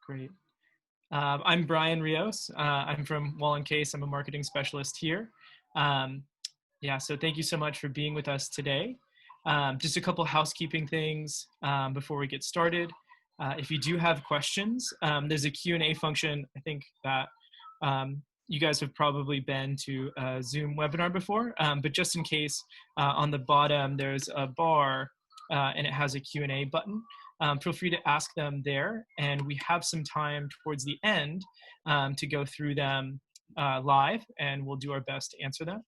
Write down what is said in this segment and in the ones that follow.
Great. I'm Brian Rios. I'm from Wahl+Case. I'm a marketing specialist here. Um, yeah, so thank you so much for being with us today. Just a couple housekeeping things before we get started. If you do have questions, there's a Q&A function. I think that you guys have probably been to a Zoom webinar before, but just in case, on the bottom, there's a bar and it has a Q&A button. Feel free to ask them there, and we have some time towards the end to go through them live, and we'll do our best to answer them.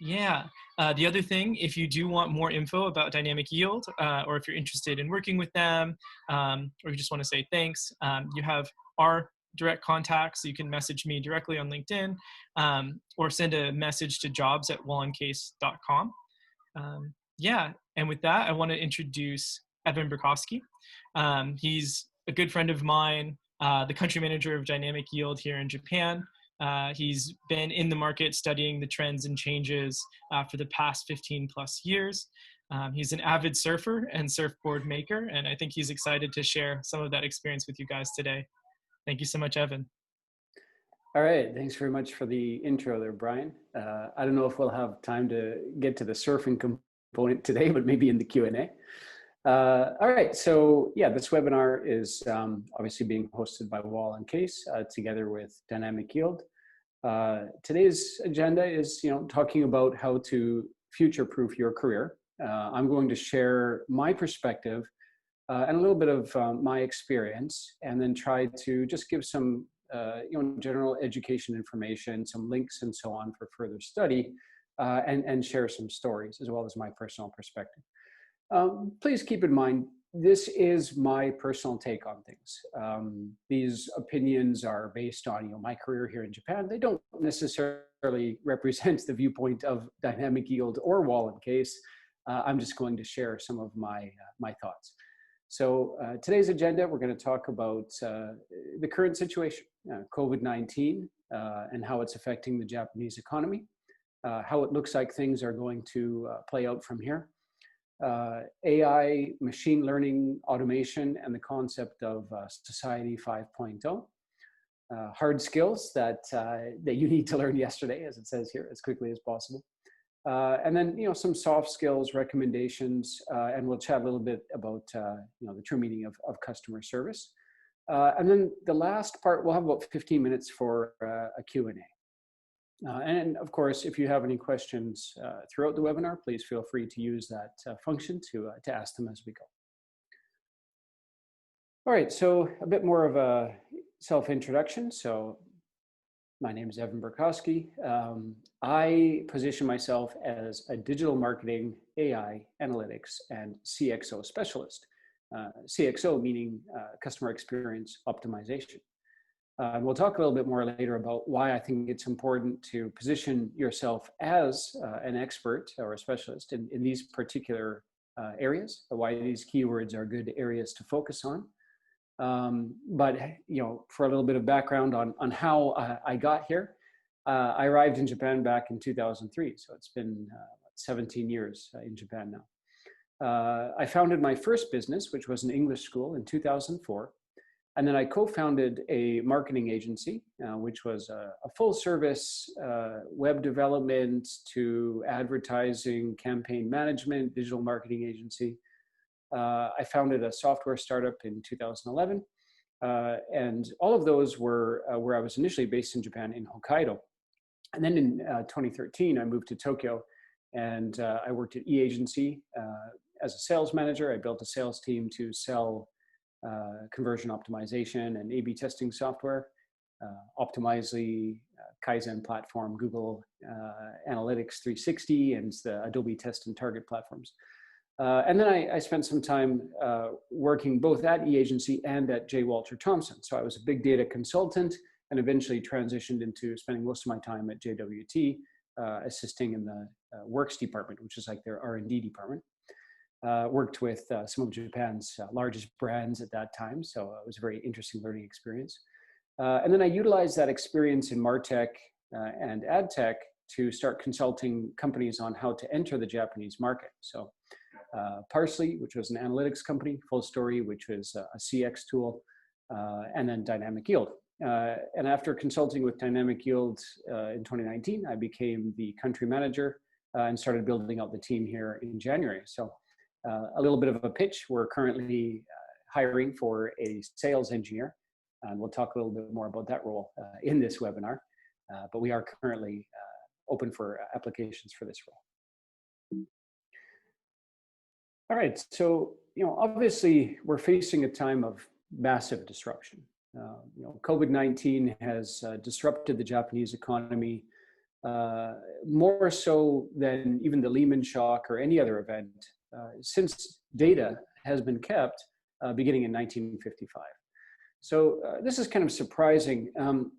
The other thing, if you do want more info about Dynamic Yield, or if you're interested in working with them, or you just want to say thanks, you have our direct contact, so you can message me directly on LinkedIn, or send a message to jobs@wahllandcase.com. And with that, I want to introduce Evan Burkosky. He's a good friend of mine, the country manager of Dynamic Yield here in Japan. He's been in the market studying the trends and changes for the past 15 plus years. He's an avid surfer and surfboard maker, and I think he's excited to share some of that experience with you guys today. Thank you so much, Evan. All right, thanks very much for the intro there, Brian. I don't know if we'll have time to get to the surfing component today, but maybe in the Q&A. All right, so yeah, this webinar is obviously being hosted by Wahl+Case together with Dynamic Yield. Today's agenda is, talking about how to future-proof your career. I'm going to share my perspective and a little bit of my experience, and then try to just give some general education information, some links and so on for further study, and share some stories as well as my personal perspective. Please keep in mind, this is my personal take on things. These opinions are based on my career here in Japan. They don't necessarily represent the viewpoint of Dynamic Yield or Wahl+Case. I'm just going to share some of my thoughts. So today's agenda, we're going to talk about the current situation, COVID-19, and how it's affecting the Japanese economy, how it looks like things are going to play out from here, AI, machine learning, automation, and the concept of Society 5.0, hard skills that you need to learn yesterday, as it says here, as quickly as possible. And then, some soft skills recommendations, and we'll chat a little bit about, the true meaning of customer service. And then the last part, we'll have about 15 minutes for a Q&A. And of course, if you have any questions throughout the webinar, please feel free to use that function to ask them as we go. All right, so a bit more of a self-introduction. So my name is Evan Burkosky. I position myself as a digital marketing, AI, analytics, and CXO specialist. CXO meaning customer experience optimization. And we'll talk a little bit more later about why I think it's important to position yourself as an expert or a specialist in these particular areas, why these keywords are good areas to focus on. But for a little bit of background on how I got here, I arrived in Japan back in 2003, so it's been 17 years in Japan now. I founded my first business, which was an English school, in 2004, and then I co-founded a marketing agency, which was a full-service web development to advertising, campaign management, digital marketing agency. I founded a software startup in 2011, and all of those were where I was initially based in Japan in Hokkaido. And then in 2013, I moved to Tokyo, and I worked at eAgency as a sales manager. I built a sales team to sell conversion optimization and A/B testing software, Optimizely, Kaizen platform, Google Analytics 360, and the Adobe Test and Target platforms. And then I spent some time working both at eAgency and at J. Walter Thompson. So I was a big data consultant and eventually transitioned into spending most of my time at JWT, assisting in the works department, which is like their R&D department. Worked with some of Japan's largest brands at that time. So it was a very interesting learning experience. And then I utilized that experience in MarTech and AdTech to start consulting companies on how to enter the Japanese market. So Parsley, which was an analytics company, Full Story, which was a CX tool, and then Dynamic Yield. And after consulting with Dynamic Yield in 2019, I became the country manager and started building out the team here in January. So a little bit of a pitch. We're currently hiring for a sales engineer, and we'll talk a little bit more about that role in this webinar. But we are currently open for applications for this role. All right, so obviously we're facing a time of massive disruption. COVID-19 has disrupted the Japanese economy more so than even the Lehman shock or any other event since data has been kept beginning in 1955. So this is kind of surprising.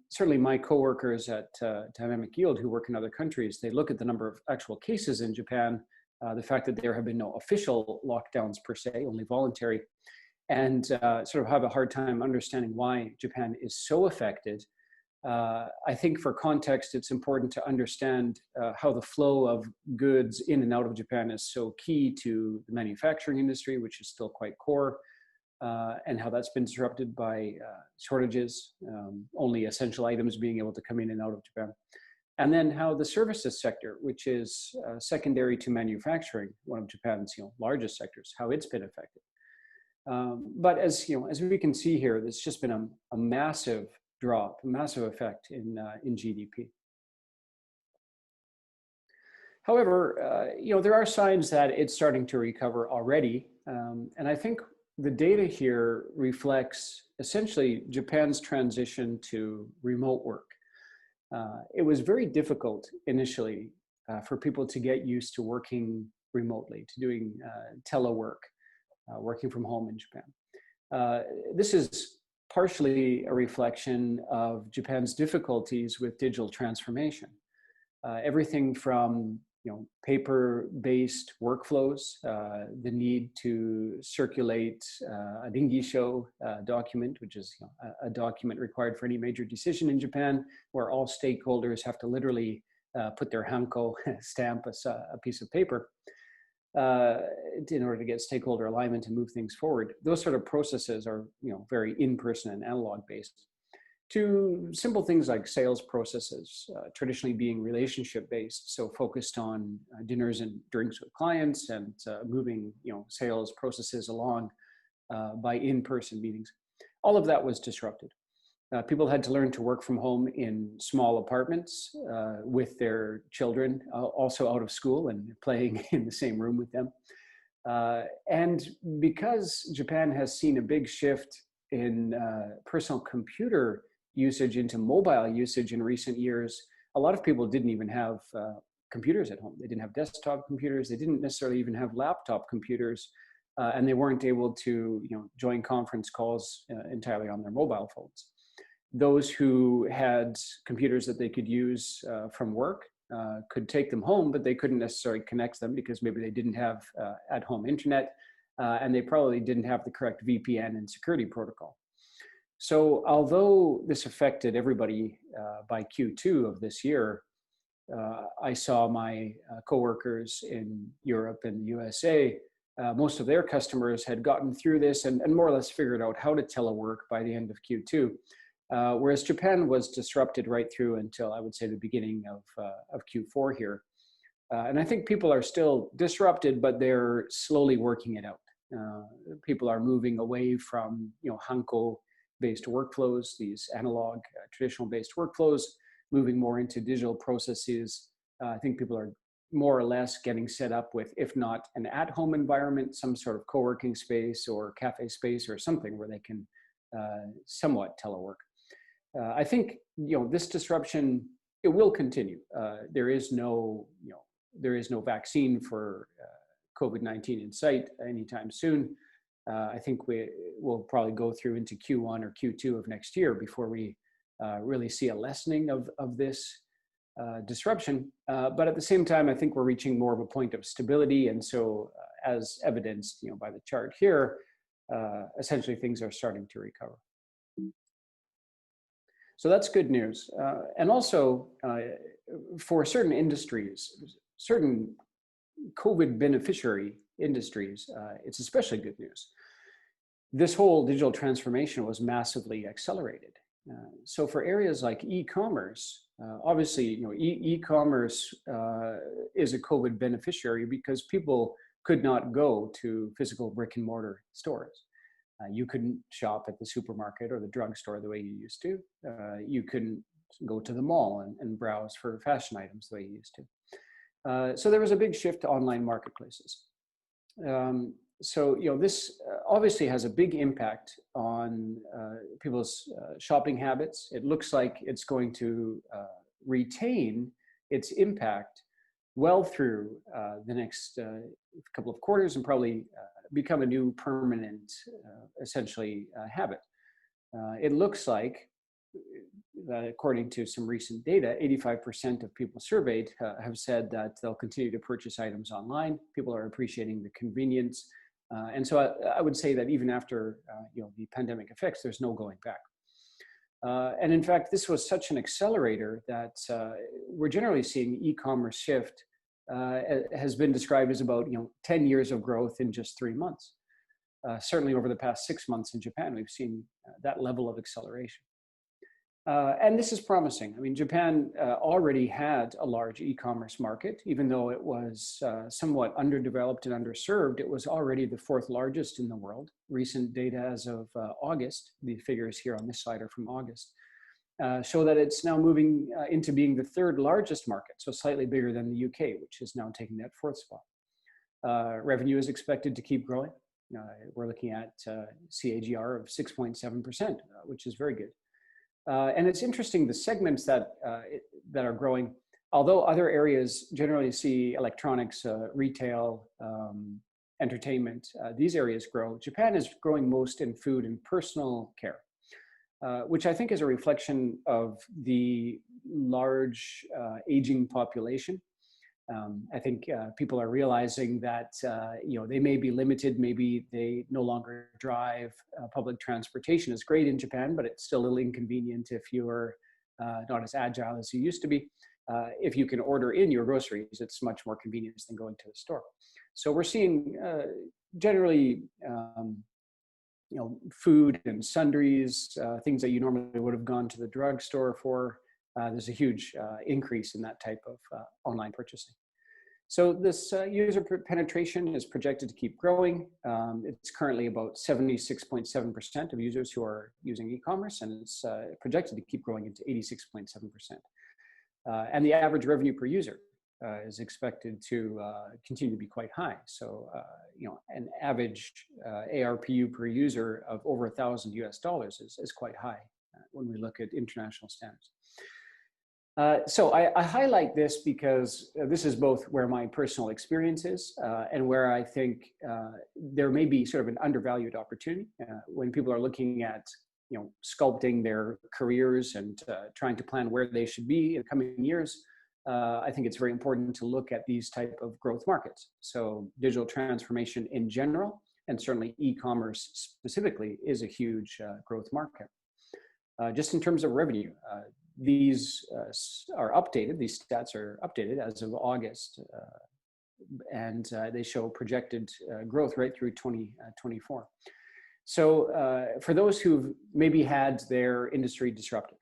Certainly my coworkers at Dynamic Yield who work in other countries, they look at the number of actual cases in Japan, the fact that there have been no official lockdowns per se, only voluntary, and sort of have a hard time understanding why Japan is so affected. I think for context, it's important to understand how the flow of goods in and out of Japan is so key to the manufacturing industry, which is still quite core, and how that's been disrupted by shortages, only essential items being able to come in and out of Japan. And then how the services sector, which is secondary to manufacturing, one of Japan's largest sectors, how it's been affected. But as we can see here, there's just been a massive drop, a massive effect in GDP. However, there are signs that it's starting to recover already, and I think the data here reflects essentially Japan's transition to remote work. It was very difficult initially for people to get used to working remotely, to doing telework, working from home in Japan. This is partially a reflection of Japan's difficulties with digital transformation. Everything from paper-based workflows, the need to circulate a ringisho document, which is a document required for any major decision in Japan, where all stakeholders have to literally put their hanko, stamp a piece of paper in order to get stakeholder alignment and move things forward. Those sort of processes are very in-person and analog-based. To simple things like sales processes, traditionally being relationship-based, so focused on dinners and drinks with clients and moving sales processes along by in-person meetings. All of that was disrupted. People had to learn to work from home in small apartments with their children, also out of school and playing in the same room with them. And because Japan has seen a big shift in personal computer usage into mobile usage in recent years, a lot of people didn't even have computers at home. They didn't have desktop computers. They didn't necessarily even have laptop computers, and they weren't able to join conference calls entirely on their mobile phones. Those who had computers that they could use from work could take them home, but they couldn't necessarily connect them because maybe they didn't have at-home internet, and they probably didn't have the correct VPN and security protocol. So although this affected everybody by Q2 of this year, I saw my coworkers in Europe and the USA, most of their customers had gotten through this and more or less figured out how to telework by the end of Q2. Whereas Japan was disrupted right through until I would say the beginning of Q4 here. And I think people are still disrupted, but they're slowly working it out. People are moving away from hanko-based workflows, these analog, traditional-based workflows, moving more into digital processes. I think people are more or less getting set up with, if not an at-home environment, some sort of co-working space or cafe space or something where they can somewhat telework. I think this disruption, it will continue. There is no vaccine for COVID-19 in sight anytime soon. I think we will probably go through into Q1 or Q2 of next year before we really see a lessening of this disruption. But at the same time, I think we're reaching more of a point of stability. And so as evidenced by the chart here, essentially things are starting to recover. So that's good news. And also for certain industries, certain COVID beneficiary industries, it's especially good news. This whole digital transformation was massively accelerated. So for areas like e-commerce, obviously, e-commerce is a COVID beneficiary because people could not go to physical brick and mortar stores. You couldn't shop at the supermarket or the drugstore the way you used to. You couldn't go to the mall and browse for fashion items the way you used to. So there was a big shift to online marketplaces. So this obviously has a big impact on people's shopping habits. It looks like it's going to retain its impact well through the next couple of quarters and probably become a new permanent, essentially, habit. It looks like, according to some recent data, 85% of people surveyed have said that they'll continue to purchase items online. People are appreciating the convenience. And so I would say that even after the pandemic effects, there's no going back. And in fact, this was such an accelerator that we're generally seeing e-commerce shift has been described as about 10 years of growth in just 3 months. Certainly over the past 6 months in Japan, we've seen that level of acceleration. And this is promising. I mean, Japan already had a large e-commerce market, even though it was somewhat underdeveloped and underserved. It was already the 4th largest in the world. Recent data as of August, the figures here on this slide are from August, show that it's now moving into being the 3rd largest market, so slightly bigger than the UK, which is now taking that 4th spot. Revenue is expected to keep growing. We're looking at CAGR of 6.7%, which is very good. And it's interesting, the segments that are growing, although other areas generally see electronics, retail, entertainment, these areas grow. Japan is growing most in food and personal care, which I think is a reflection of the large aging population. I think people are realizing that they may be limited, maybe they no longer drive. Public transportation is great in Japan, but it's still a little inconvenient if you're not as agile as you used to be. If you can order in your groceries, it's much more convenient than going to the store. So we're seeing generally food and sundries, things that you normally would have gone to the drugstore for. There's a huge increase in that type of online purchasing. So this user penetration is projected to keep growing. It's currently about 76.7% of users who are using e-commerce, and it's projected to keep growing into 86.7%. And the average revenue per user is expected to continue to be quite high. So, an average ARPU per user of over $1,000 US is quite high when we look at international standards. So I highlight this because this is both where my personal experience is and where I think there may be sort of an undervalued opportunity when people are looking at sculpting their careers and trying to plan where they should be in the coming years. I think it's very important to look at these type of growth markets. So digital transformation in general, and certainly e-commerce specifically, is a huge growth market. Just in terms of revenue, these are updated, these stats are updated as of August, and they show projected growth right through 2024. So for those who've maybe had their industry disrupted,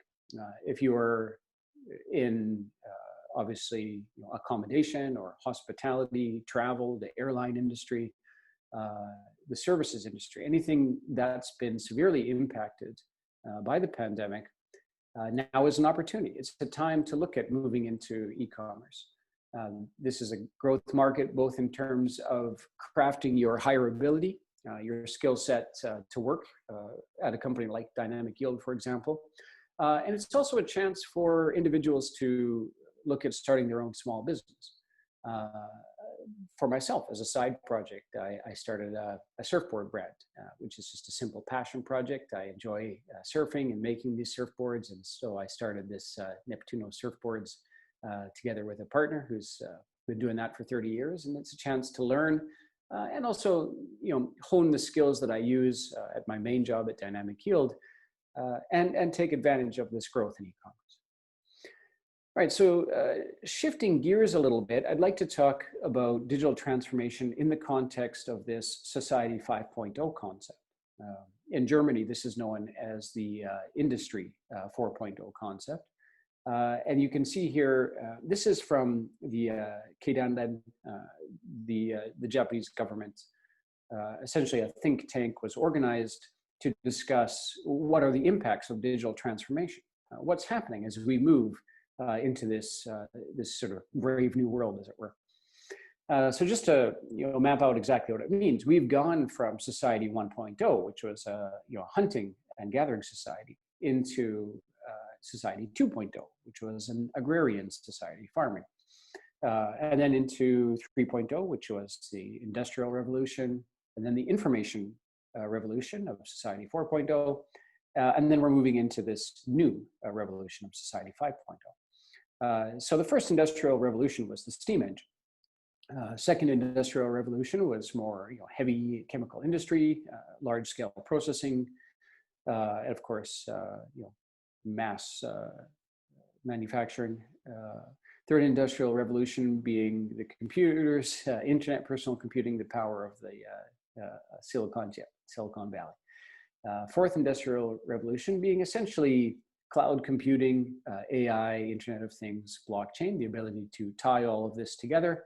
if you are in obviously accommodation or hospitality, travel, the airline industry, the services industry, anything that's been severely impacted by the pandemic, now is an opportunity. It's the time to look at moving into e-commerce. This is a growth market, both in terms of crafting your hireability, your skill set to work at a company like Dynamic Yield, for example. And it's also a chance for individuals to look at starting their own small business. For myself, as a side project, I started a surfboard brand, which is just a simple passion project. I enjoy surfing and making these surfboards. And so I started this Neptuno surfboards together with a partner who's been doing that for 30 years. And it's a chance to learn and also hone the skills that I use at my main job at Dynamic Yield and take advantage of this growth in e-commerce. All right, so shifting gears a little bit, I'd like to talk about digital transformation in the context of this Society 5.0 concept. In Germany, this is known as the Industry 4.0 concept. And you can see here, this is from the Keidan-led, the Japanese government. Essentially, a think tank was organized to discuss what are the impacts of digital transformation. What's happening as we move into this this sort of brave new world, as it were. So just to map out exactly what it means, we've gone from Society 1.0, which was a hunting and gathering society, into Society 2.0, which was an agrarian society, farming, and then into 3.0, which was the Industrial Revolution, and then the Information Revolution of Society 4.0, and then we're moving into this new revolution of Society 5.0. So the first industrial revolution was the steam engine. Second industrial revolution was more heavy chemical industry, large scale processing, and of course mass manufacturing. Third industrial revolution being the computers, internet, personal computing, the power of the Silicon Valley. Fourth industrial revolution being essentially cloud computing, AI, Internet of Things, blockchain, the ability to tie all of this together.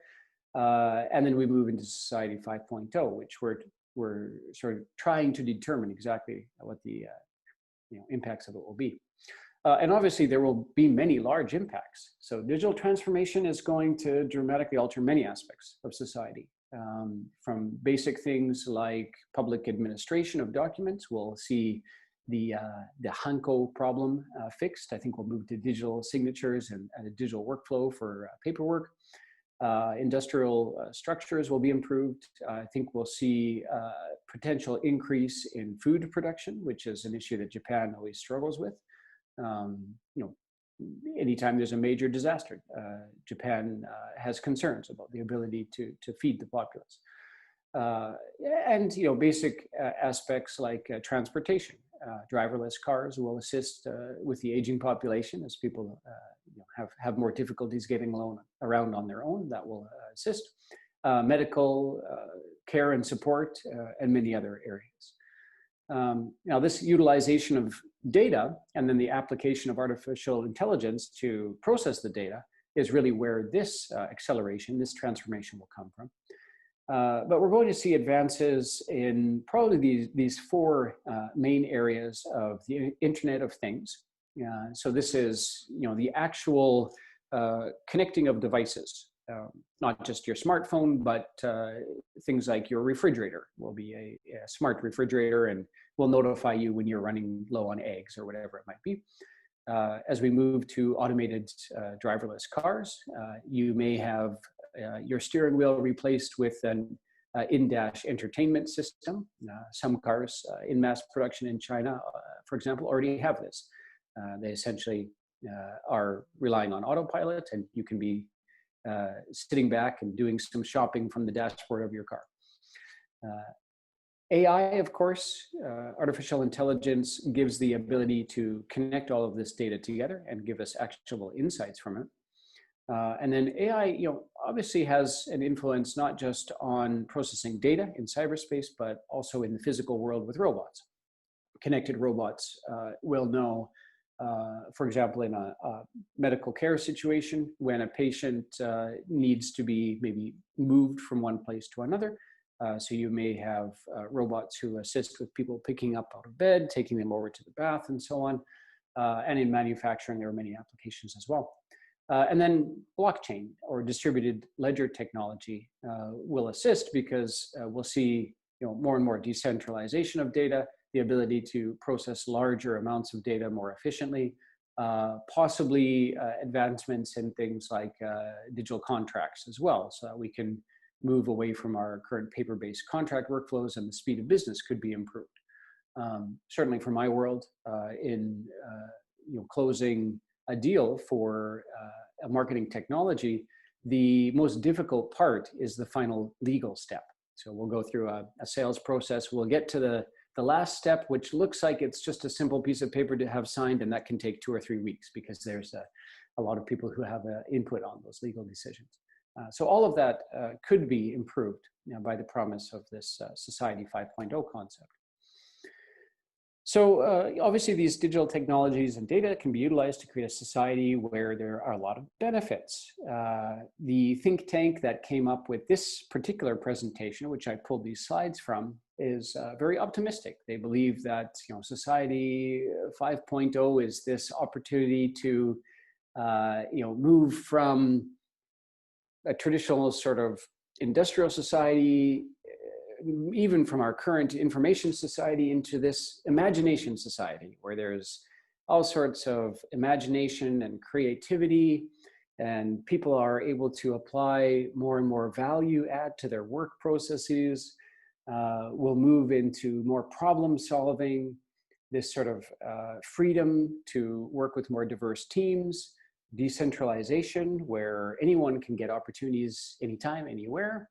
And then we move into Society 5.0, which we're sort of trying to determine exactly what the impacts of it will be. And obviously there will be many large impacts. So digital transformation is going to dramatically alter many aspects of society. From basic things like public administration of documents, we'll see the Hanko problem fixed. I think we'll move to digital signatures and a digital workflow for paperwork. Industrial structures will be improved. I think we'll see potential increase in food production, which is an issue that Japan always struggles with. Anytime there's a major disaster, Japan has concerns about the ability to feed the populace. And basic aspects like transportation. Driverless cars will assist with the aging population as people have more difficulties getting around on their own. That will assist. Medical care and support, and many other areas. Now, this utilization of data and then the application of artificial intelligence to process the data is really where this acceleration, this transformation will come from. But we're going to see advances in probably these four main areas of the Internet of Things. So this is the actual connecting of devices, not just your smartphone, but things like your refrigerator will be a smart refrigerator and will notify you when you're running low on eggs or whatever it might be. As we move to automated driverless cars, you may have your steering wheel replaced with an in-dash entertainment system. Some cars in mass production in China, for example, already have this. They essentially are relying on autopilot, and you can be sitting back and doing some shopping from the dashboard of your car. AI, of course, artificial intelligence gives the ability to connect all of this data together and give us actionable insights from it. And then AI, obviously has an influence not just on processing data in cyberspace, but also in the physical world with robots. Connected robots will know, for example, in a medical care situation, when a patient needs to be maybe moved from one place to another. So you may have robots who assist with people picking up out of bed, taking them over to the bath, and so on. And in manufacturing, there are many applications as well. And then blockchain or distributed ledger technology will assist because we'll see more and more decentralization of data, the ability to process larger amounts of data more efficiently, possibly advancements in things like digital contracts as well, so that we can move away from our current paper-based contract workflows, and the speed of business could be improved. Certainly for my world, in closing a deal for a marketing technology, the most difficult part is the final legal step. So we'll go through a sales process. We'll get to the last step, which looks like it's just a simple piece of paper to have signed, and that can take 2 or 3 weeks because there's a lot of people who have input on those legal decisions. So all of that could be improved, by the promise of this Society 5.0 concept. So obviously these digital technologies and data can be utilized to create a society where there are a lot of benefits. The think tank that came up with this particular presentation, which I pulled these slides from, is very optimistic. They believe that Society 5.0 is this opportunity to move from a traditional sort of industrial society, even from our current information society, into this imagination society where there's all sorts of imagination and creativity, and people are able to apply more and more value add to their work processes. We'll move into more problem solving, this sort of freedom to work with more diverse teams, decentralization where anyone can get opportunities anytime, anywhere.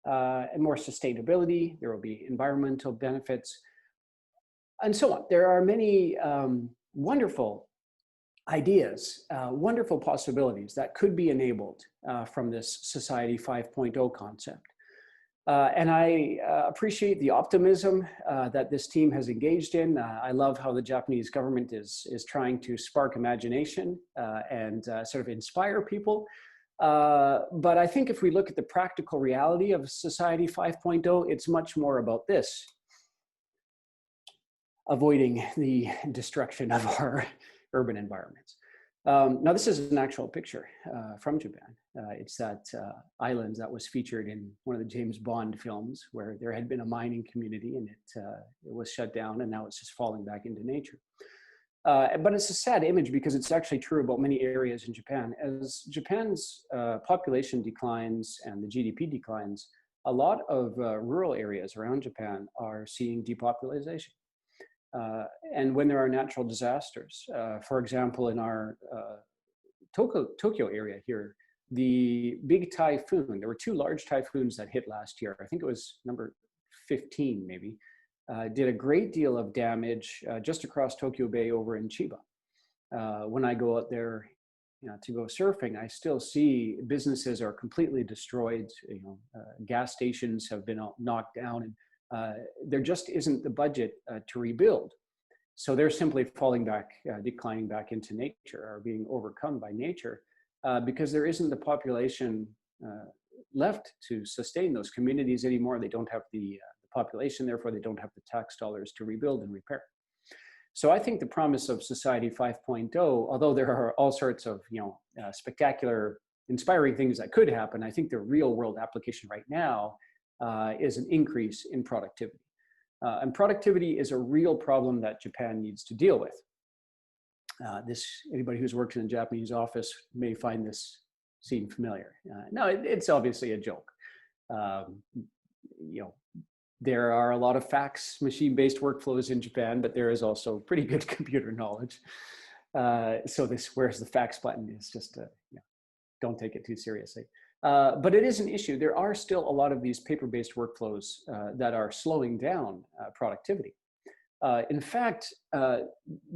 And more sustainability. There will be environmental benefits, and so on. There are many wonderful ideas, wonderful possibilities that could be enabled from this Society 5.0 concept. And I appreciate the optimism that this team has engaged in. I love how the Japanese government is trying to spark imagination and sort of inspire people. But I think if we look at the practical reality of Society 5.0, it's much more about this: avoiding the destruction of our urban environments. Now, this is an actual picture from Japan. It's that island that was featured in one of the James Bond films, where there had been a mining community and it was shut down, and now it's just falling back into nature. But it's a sad image because it's actually true about many areas in Japan. As Japan's population declines and the GDP declines, a lot of rural areas around Japan are seeing depopulation. And when there are natural disasters, for example, in our Tokyo area here, the big typhoon, there were 2 large typhoons that hit last year. I think it was number 15 maybe. Did a great deal of damage just across Tokyo Bay over in Chiba. When I go out there to go surfing, I still see businesses are completely destroyed. Gas stations have been knocked down, and there just isn't the budget to rebuild. So they're simply falling back, declining back into nature, or being overcome by nature, because there isn't the population left to sustain those communities anymore. They don't have the population, therefore they don't have the tax dollars to rebuild and repair. So I think the promise of Society 5.0, although there are all sorts of spectacular, inspiring things that could happen, I think the real world application right now is an increase in productivity. And productivity is a real problem that Japan needs to deal with. Anybody who's worked in a Japanese office may find this scene familiar. No, it's obviously a joke. There are a lot of fax machine-based workflows in Japan, but there is also pretty good computer knowledge. So this where's the fax button is just, don't take it too seriously. But it is an issue. There are still a lot of these paper-based workflows that are slowing down productivity. In fact,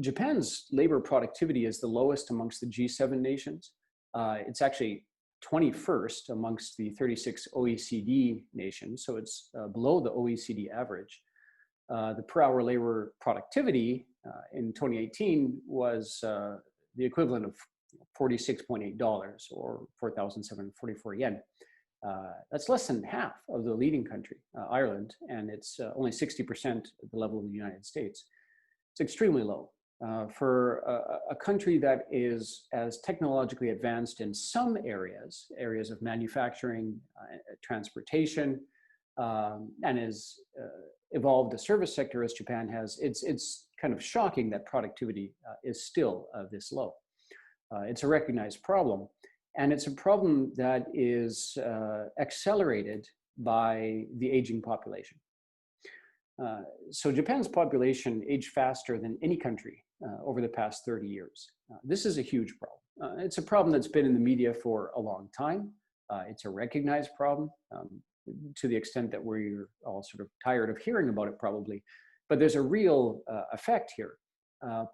Japan's labor productivity is the lowest amongst the G7 nations. It's actually 21st amongst the 36 OECD nations, so it's below the OECD average. The per hour labor productivity in 2018 was the equivalent of $46.8 or 4,744 yen. That's less than half of the leading country, Ireland, and it's only 60% at the level of the United States. It's extremely low. For a country that is as technologically advanced in some areas of manufacturing, transportation, and as evolved a service sector as Japan has, it's kind of shocking that productivity is still this low. It's a recognized problem, and it's a problem that is accelerated by the aging population. So Japan's population aged faster than any country over the past 30 years. This is a huge problem. It's a problem that's been in the media for a long time. It's a recognized problem to the extent that we're all sort of tired of hearing about it probably, but there's a real effect here.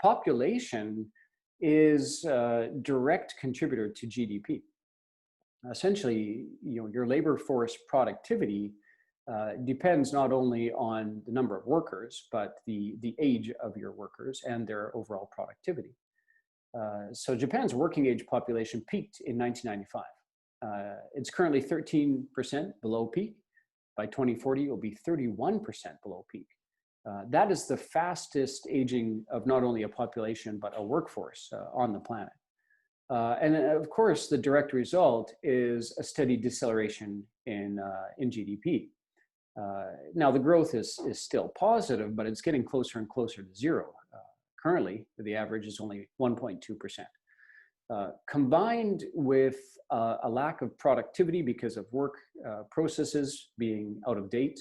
Population is a direct contributor to GDP. Essentially, your labor force productivity depends not only on the number of workers, but the age of your workers and their overall productivity. So Japan's working age population peaked in 1995. It's currently 13% below peak. By 2040, it will be 31% below peak. That is the fastest aging of not only a population, but a workforce on the planet. And of course, the direct result is a steady deceleration in GDP. Now, the growth is still positive, but it's getting closer and closer to zero. Currently, the average is only 1.2%. Combined with a lack of productivity because of work processes being out of date,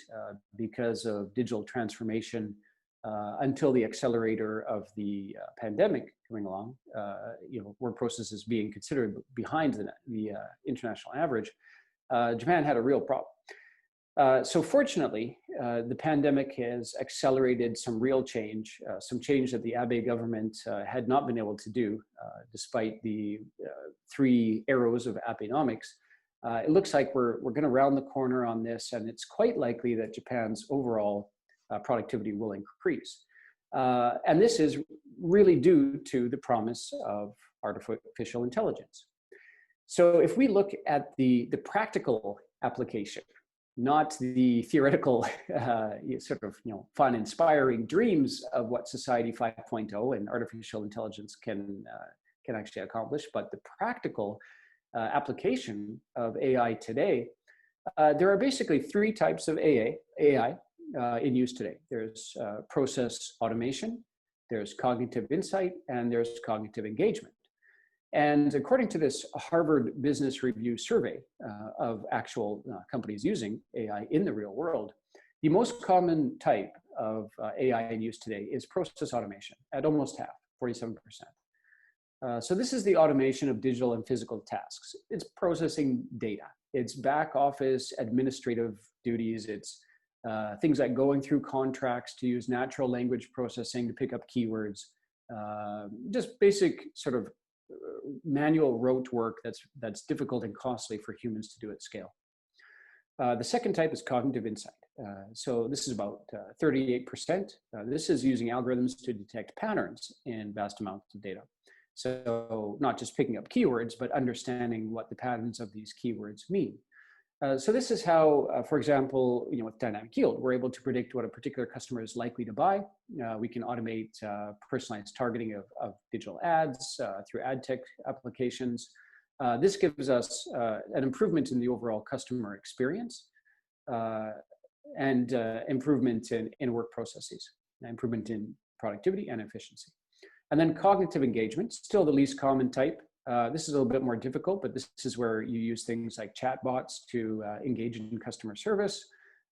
because of digital transformation, until the accelerator of the pandemic coming along, work processes being considered behind the international average, Japan had a real problem. So fortunately, the pandemic has accelerated some real change, some change that the Abe government had not been able to do, despite the three arrows of Abenomics. It looks like we're going to round the corner on this, and it's quite likely that Japan's overall productivity will increase. And this is really due to the promise of artificial intelligence. So if we look at the practical application, not the theoretical sort of fun, inspiring dreams of what Society 5.0 and artificial intelligence can actually accomplish, but the practical application of AI today, there are basically three types of AI in use today. There's process automation, there's cognitive insight, and there's cognitive engagement. And according to this Harvard Business Review survey of actual companies using AI in the real world, the most common type of AI in use today is process automation at almost half, 47%. So this is the automation of digital and physical tasks. It's processing data. It's back office administrative duties. It's things like going through contracts to use natural language processing to pick up keywords, just basic sort of manual rote work that's difficult and costly for humans to do at scale. The second type is cognitive insight. So this is about 38%. This is using algorithms to detect patterns in vast amounts of data. So not just picking up keywords, but understanding what the patterns of these keywords mean. So this is how, for example, with dynamic yield, we're able to predict what a particular customer is likely to buy. We can automate personalized targeting of digital ads through ad tech applications. This gives us an improvement in the overall customer experience and improvement in work processes, improvement in productivity and efficiency. And then cognitive engagement, still the least common type. This is a little bit more difficult, but this is where you use things like chatbots to engage in customer service,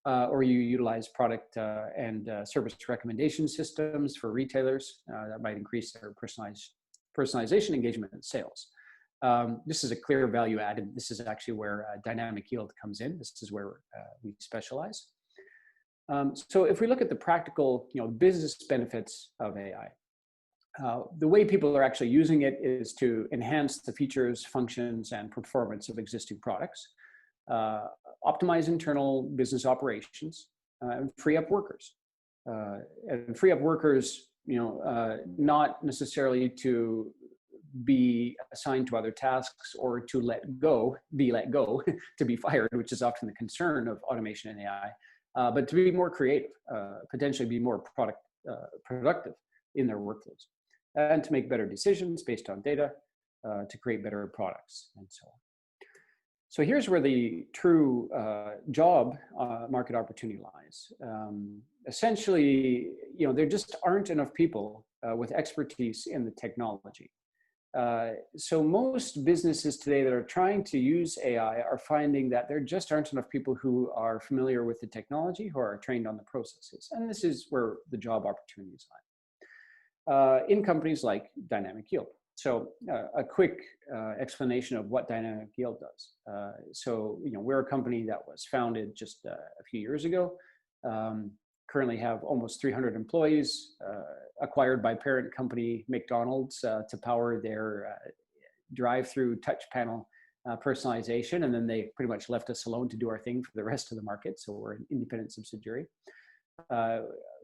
or you utilize product and service recommendation systems for retailers that might increase their personalization engagement and sales. This is a clear value add, and this is actually where dynamic yield comes in. This is where we specialize. So if we look at the practical, business benefits of AI, the way people are actually using it is to enhance the features, functions, and performance of existing products, optimize internal business operations, and free up workers. And free up workers, not necessarily to be assigned to other tasks or to be let go, to be fired, which is often the concern of automation and AI, but to be more creative, potentially be more productive in their workflows, and to make better decisions based on data, to create better products, and so on. So here's where the true job market opportunity lies. Essentially, there just aren't enough people with expertise in the technology. So most businesses today that are trying to use AI are finding that there just aren't enough people who are familiar with the technology, who are trained on the processes. And this is where the job opportunities lie. In companies like dynamic yield. So a quick explanation of what dynamic yield does. So we're a company that was founded just a few years ago. currently have almost 300 employees, acquired by parent company McDonald's to power their drive-through touch panel personalization. And then they pretty much left us alone to do our thing for the rest of the market. So we're an independent subsidiary,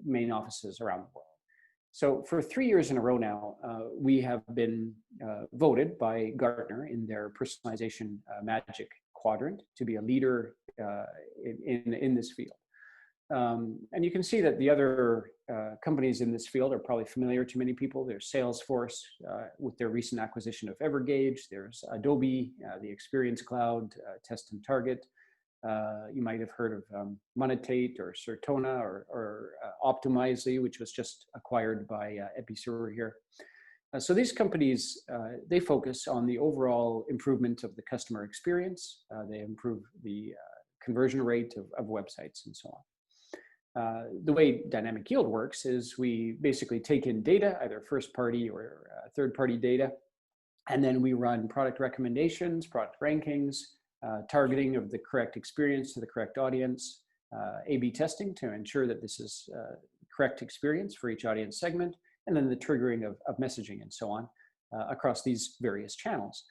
main offices around the world. So for 3 years in a row now, we have been voted by Gartner in their personalization magic quadrant to be a leader in this field. And you can see that the other companies in this field are probably familiar to many people. There's Salesforce with their recent acquisition of Evergage. There's Adobe, the Experience Cloud, Test and Target. You might have heard of Monetate or Certona or Optimizely, which was just acquired by Episerver here. So these companies, they focus on the overall improvement of the customer experience. They improve the conversion rate of websites and so on. The way dynamic yield works is we basically take in data, either first party or third party data, and then we run product recommendations, product rankings, targeting of the correct experience to the correct audience, A/B testing to ensure that this is correct experience for each audience segment, and then the triggering of messaging and so on across these various channels.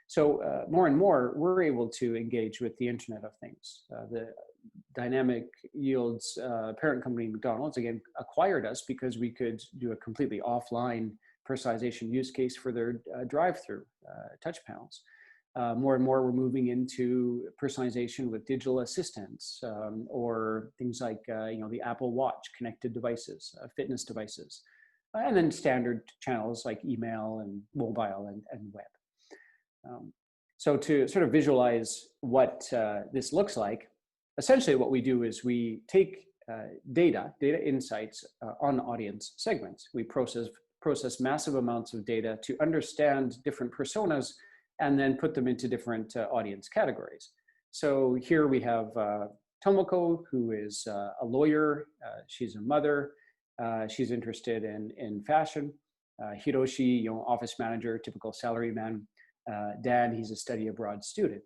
So more and more, we're able to engage with the Internet of Things. The Dynamic Yield's parent company, McDonald's, again, acquired us because we could do a completely offline personalization use case for their drive-through touch panels. More and more, we're moving into personalization with digital assistants or things like the Apple Watch, connected devices, fitness devices, and then standard channels like email and mobile and web. So to sort of visualize what this looks like, essentially what we do is we take data insights on audience segments. We process massive amounts of data to understand different personas and then put them into different audience categories. So here we have Tomoko, who is a lawyer. She's a mother. She's interested in fashion. Hiroshi, office manager, typical salaryman. Dan, he's a study abroad student.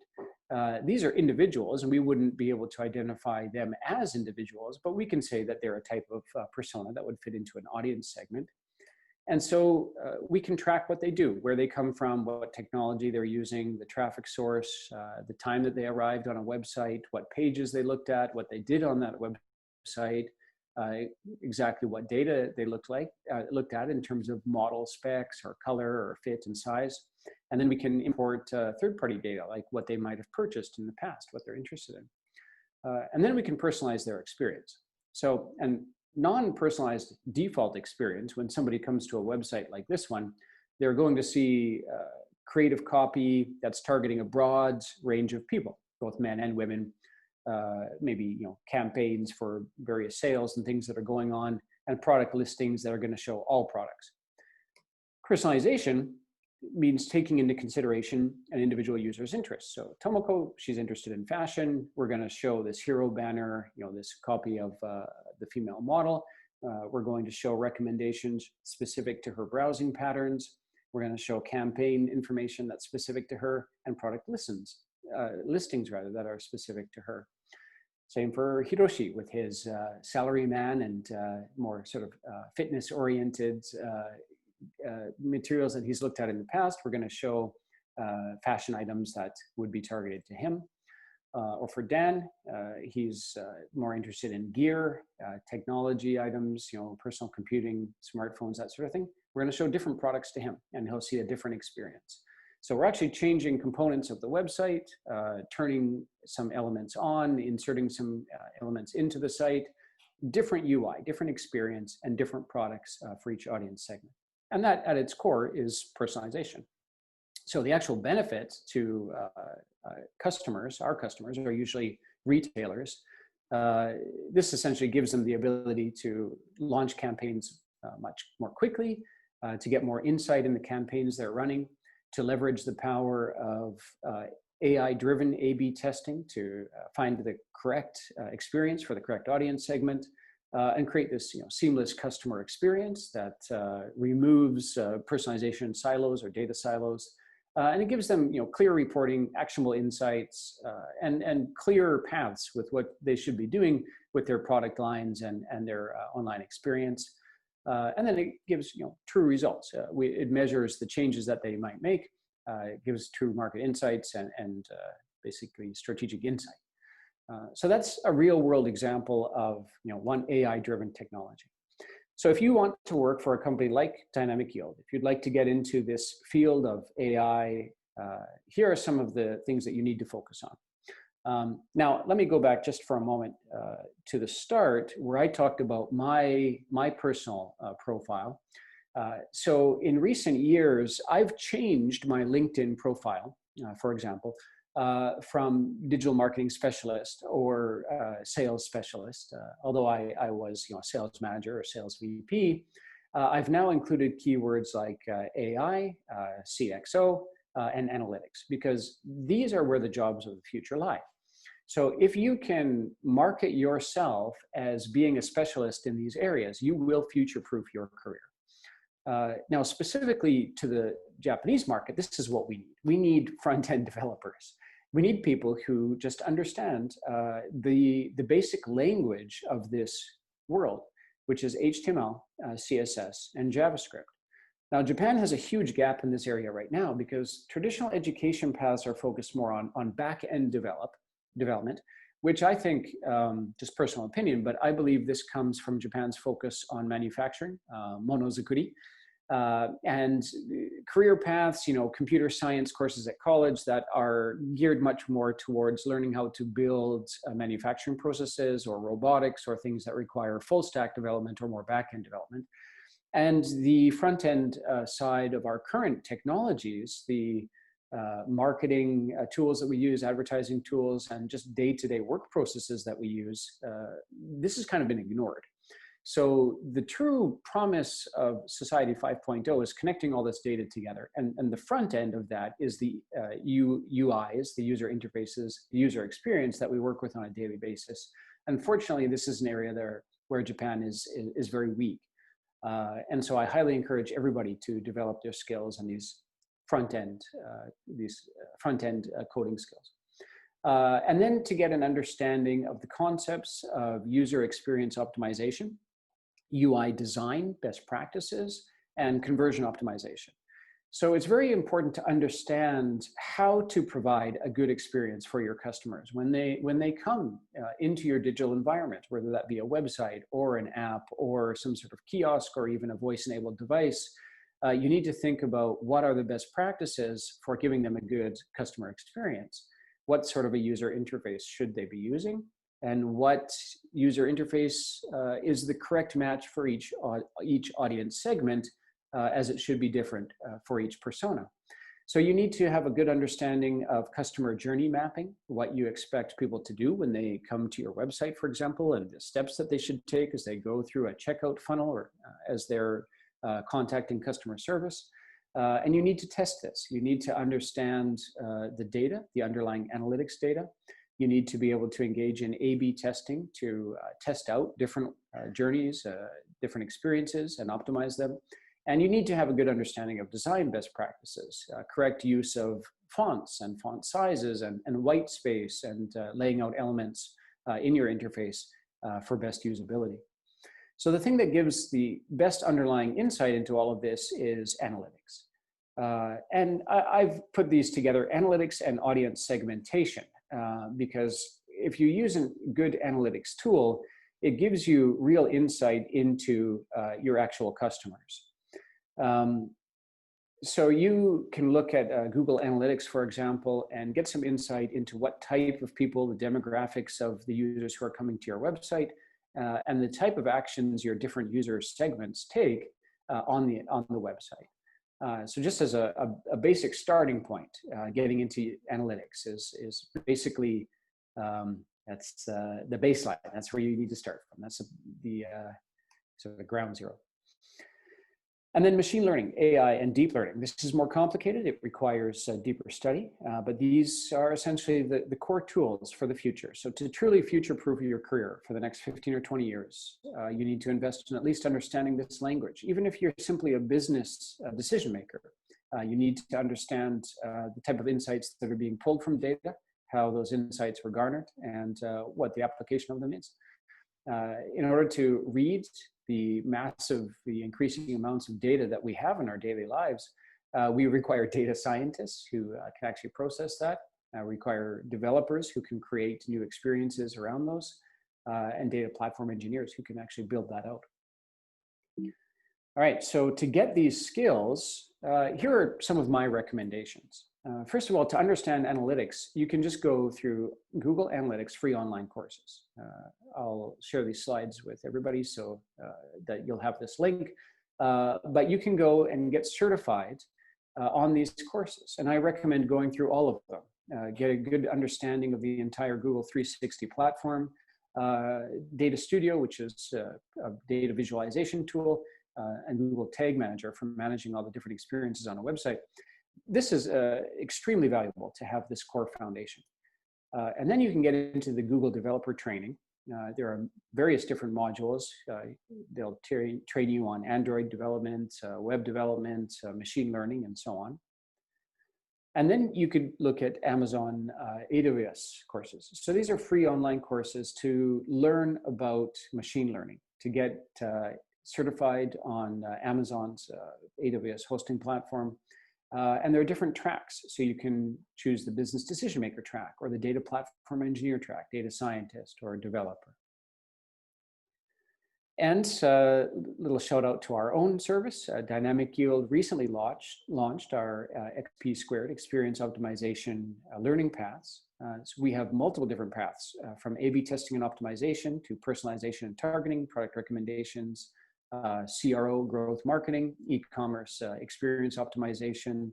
These are individuals, and we wouldn't be able to identify them as individuals, but we can say that they're a type of persona that would fit into an audience segment. And so we can track what they do, where they come from, what technology they're using, the traffic source, the time that they arrived on a website, what pages they looked at, what they did on that website, exactly what data they looked at in terms of model specs or color or fit and size. And then we can import third-party data, like what they might have purchased in the past, what they're interested in. And then we can personalize their experience. So, and non-personalized default experience, when somebody comes to a website like this one, they're going to see creative copy that's targeting a broad range of people, both men and women, maybe campaigns for various sales and things that are going on, and product listings that are going to show all products. Personalization means taking into consideration an individual user's interests. So Tomoko, she's interested in fashion. We're going to show this hero banner, this copy of the female model. We're going to show recommendations specific to her browsing patterns. We're going to show campaign information that's specific to her, and product listings that are specific to her. Same for Hiroshi with his salaryman and more sort of fitness-oriented materials that he's looked at in the past. We're going to show fashion items that would be targeted to him. Or for Dan, he's more interested in gear, technology items, personal computing, smartphones, that sort of thing. We're going to show different products to him, and he'll see a different experience. So we're actually changing components of the website, turning some elements on, inserting some elements into the site, different UI, different experience, and different products for each audience segment. And that at its core is personalization. So the actual benefit to customers, our customers are usually retailers. This essentially gives them the ability to launch campaigns much more quickly, to get more insight in the campaigns they're running, to leverage the power of AI-driven A/B testing to find the correct experience for the correct audience segment, and create this seamless customer experience that removes personalization silos or data silos, And it gives them, clear reporting, actionable insights, and clear paths with what they should be doing with their product lines and their online experience. And then it gives, true results. It measures the changes that they might make. It gives true market insights and basically strategic insight. So that's a real world example of, one AI-driven technology. So if you want to work for a company like Dynamic Yield, if you'd like to get into this field of AI, here are some of the things that you need to focus on. Now, let me go back just for a moment to the start where I talked about my personal profile. So in recent years, I've changed my LinkedIn profile, for example, from digital marketing specialist or sales specialist. Although I was, a sales manager or sales VP, I've now included keywords like AI, CXO, and analytics, because these are where the jobs of the future lie. So if you can market yourself as being a specialist in these areas, you will future-proof your career. Now, specifically to the Japanese market, this is what we need. We need front-end developers. We need people who just understand the basic language of this world, which is HTML, CSS, and JavaScript. Now, Japan has a huge gap in this area right now because traditional education paths are focused more on back-end development, which I think, just personal opinion, but I believe this comes from Japan's focus on manufacturing, monozukuri, and career paths, computer science courses at college that are geared much more towards learning how to build manufacturing processes or robotics or things that require full stack development or more back-end development. And the front-end side of our current technologies, the marketing tools that we use, advertising tools, and just day-to-day work processes that we use, this has kind of been ignored. So the true promise of Society 5.0 is connecting all this data together. And the front end of that is the UIs, the user interfaces, the user experience that we work with on a daily basis. Unfortunately, this is an area there where Japan is very weak. And so I highly encourage everybody to develop their skills on these front-end coding skills. And then to get an understanding of the concepts of user experience optimization, UI design, best practices, and conversion optimization. So it's very important to understand how to provide a good experience for your customers when they come into your digital environment, whether that be a website or an app or some sort of kiosk or even a voice-enabled device. You need to think about what are the best practices for giving them a good customer experience. What sort of a user interface should they be using? And what user interface is the correct match for each audience segment, as it should be different for each persona. So you need to have a good understanding of customer journey mapping, what you expect people to do when they come to your website, for example, and the steps that they should take as they go through a checkout funnel or as they're contacting customer service. And you need to test this. You need to understand the data, the underlying analytics data. You need to be able to engage in A/B testing to test out different journeys, different experiences, and optimize them. And you need to have a good understanding of design best practices, correct use of fonts and font sizes and white space and laying out elements in your interface for best usability. So the thing that gives the best underlying insight into all of this is analytics. And I've put these together, analytics and audience segmentation, because if you use a good analytics tool, it gives you real insight into your actual customers. So you can look at Google Analytics, for example, and get some insight into what type of people, the demographics of the users who are coming to your website, and the type of actions your different user segments take on the website. So just as a basic starting point, getting into analytics is basically, that's the baseline. That's where you need to start from. That's the sort of ground zero. And then machine learning, AI, and deep learning. This is more complicated. It requires deeper study, but these are essentially the core tools for the future. So to truly future-proof your career for the next 15 or 20 years, you need to invest in at least understanding this language. Even if you're simply a business decision maker, You need to understand the type of insights that are being pulled from data, how those insights were garnered, and what the application of them is. In order to read the increasing amounts of data that we have in our daily lives, we require data scientists who can actually process that, require developers who can create new experiences around those, and data platform engineers who can actually build that out. All right, so to get these skills, here are some of my recommendations. First of all, to understand analytics, you can just go through Google Analytics free online courses. I'll share these slides with everybody so that you'll have this link, but you can go and get certified on these courses. And I recommend going through all of them, get a good understanding of the entire Google 360 platform, Data Studio, which is a data visualization tool, and Google Tag Manager for managing all the different experiences on a website. This is extremely valuable to have this core foundation. And then you can get into the Google developer training. There are various different modules. They'll train you on Android development, web development, machine learning, and so on. And then you could look at Amazon AWS courses. So these are free online courses to learn about machine learning, to get certified on Amazon's AWS hosting platform. And there are different tracks. So you can choose the business decision maker track, or the data platform engineer track, data scientist, or developer. And a little shout out to our own service. Dynamic Yield recently launched our XP Squared Experience Optimization Learning Paths. So we have multiple different paths, from A/B testing and optimization to personalization and targeting, product recommendations, CRO, growth marketing, e-commerce experience optimization,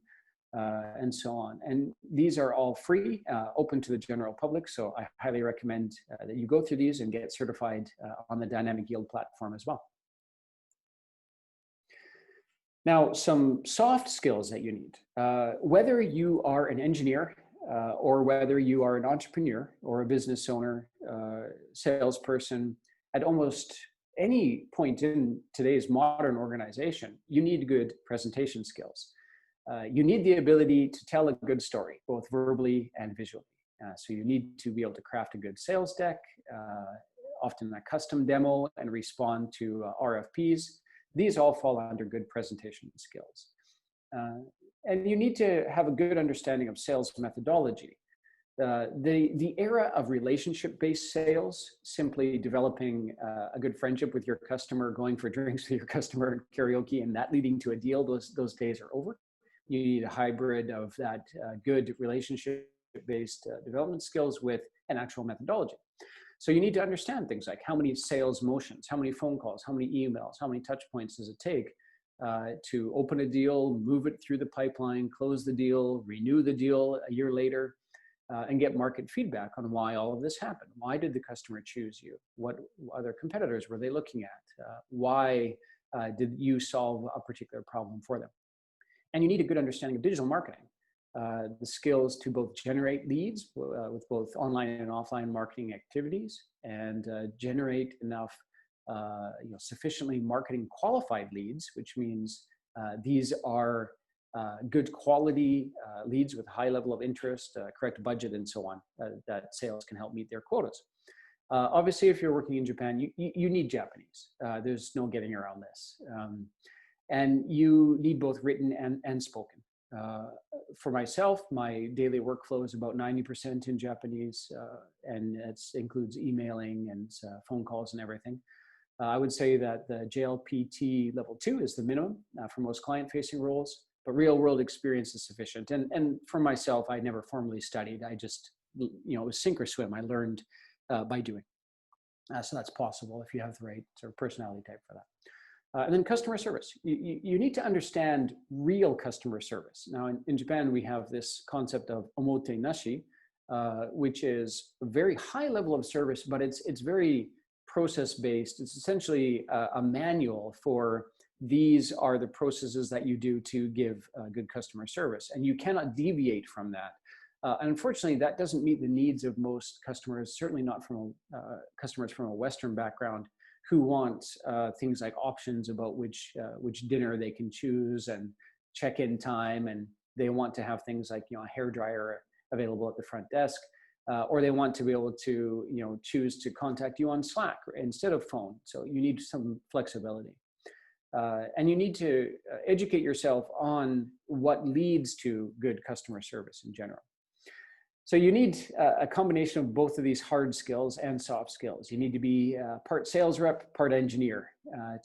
and so on. And these are all free, open to the general public. So I highly recommend that you go through these and get certified on the Dynamic Yield platform as well. Now, some soft skills that you need. Whether you are an engineer or whether you are an entrepreneur or a business owner, salesperson, at almost any point in today's modern organization, you need good presentation skills. You need the ability to tell a good story, both verbally and visually. So you need to be able to craft a good sales deck, often a custom demo, and respond to RFPs. These all fall under good presentation skills. And you need to have a good understanding of sales methodology. The era of relationship-based sales, simply developing a good friendship with your customer, going for drinks with your customer, karaoke, and that leading to a deal, those days are over. You need a hybrid of that good relationship-based development skills with an actual methodology. So you need to understand things like how many sales motions, how many phone calls, how many emails, how many touch points does it take to open a deal, move it through the pipeline, close the deal, renew the deal a year later, and get market feedback on why all of this happened. Why did the customer choose you? What other competitors were they looking at? Why did you solve a particular problem for them? And you need a good understanding of digital marketing, the skills to both generate leads with both online and offline marketing activities, and generate enough sufficiently marketing qualified leads, which means these are good quality leads with high level of interest, correct budget, and so on, that sales can help meet their quotas. Obviously, if you're working in Japan, you need Japanese. There's no getting around this. And you need both written and spoken. For myself, my daily workflow is about 90% in Japanese, and it includes emailing and phone calls and everything. I would say that the JLPT level 2 is the minimum for most client-facing roles, but real-world experience is sufficient. And for myself, I never formally studied. I just, it was sink or swim. I learned by doing. So that's possible if you have the right sort of personality type for that. And then customer service. You need to understand real customer service. Now, in Japan, we have this concept of omote nashi, which is a very high level of service, but it's very process-based. It's essentially a manual for these are the processes that you do to give good customer service, and you cannot deviate from that. And unfortunately, that doesn't meet the needs of most customers, certainly not from customers from a Western background, who want things like options about which dinner they can choose, and check-in time, and they want to have things like, a hair dryer available at the front desk, or they want to be able to, choose to contact you on Slack instead of phone. So you need some flexibility. And you need to educate yourself on what leads to good customer service in general. So you need a combination of both of these hard skills and soft skills. You need to be part sales rep, part engineer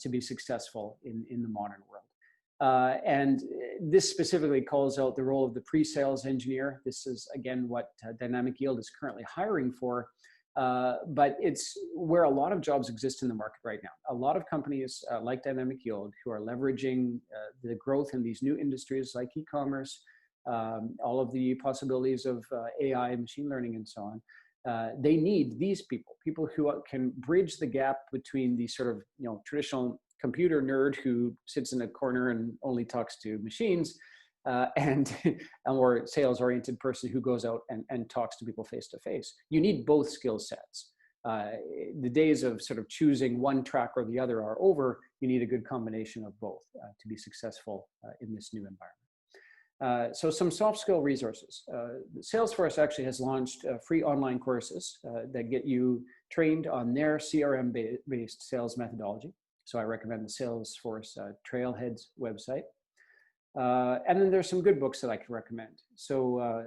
to be successful in the modern world. And this specifically calls out the role of the pre-sales engineer. This is, again, what Dynamic Yield is currently hiring for. But it's where a lot of jobs exist in the market right now. A lot of companies like Dynamic Yield who are leveraging the growth in these new industries like e-commerce, all of the possibilities of AI, machine learning, and so on. They need these people who can bridge the gap between the sort of traditional computer nerd who sits in a corner and only talks to machines, and a more sales-oriented person who goes out and talks to people face to face. You need both skill sets. The days of sort of choosing one track or the other are over. You need a good combination of both to be successful in this new environment. So some soft skill resources. Salesforce actually has launched free online courses that get you trained on their CRM-based sales methodology. So I recommend the Salesforce Trailheads website. And then there's some good books that I can recommend. So